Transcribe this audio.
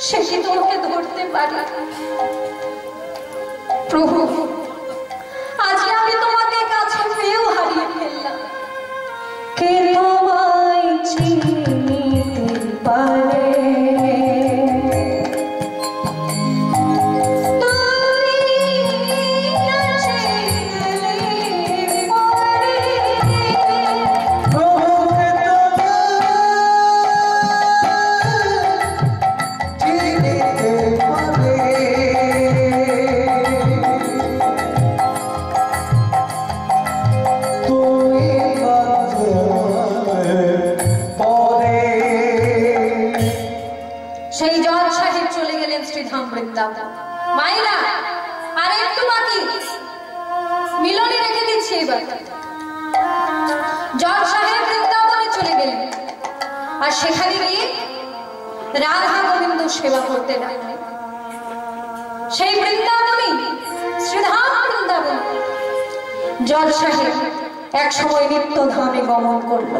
সে কি তোমাকে ধরতে পারে? প্রভু, আজকে আমি তোমাকে কাছে পেয়েও হারিয়ে ফেললাম। কে তোমায় চিনতে পারে? সেই জজ সাহেব চলে গেলেন শ্রীধাম বৃন্দাবন। মাইনা, আর একটু বাকি, মিলনে রেখে দিচ্ছি। এবার জজ সাহেব বৃন্দাবনে চলে গেলেন, আর সেখানে গিয়ে রাধা গোবিন্দ সেবা করতে লাগলেন। সেই বৃন্দাবনে, শ্রীধাম বৃন্দাবন, জজ সাহেব এক সময় নিত্য ধামে গমন করল।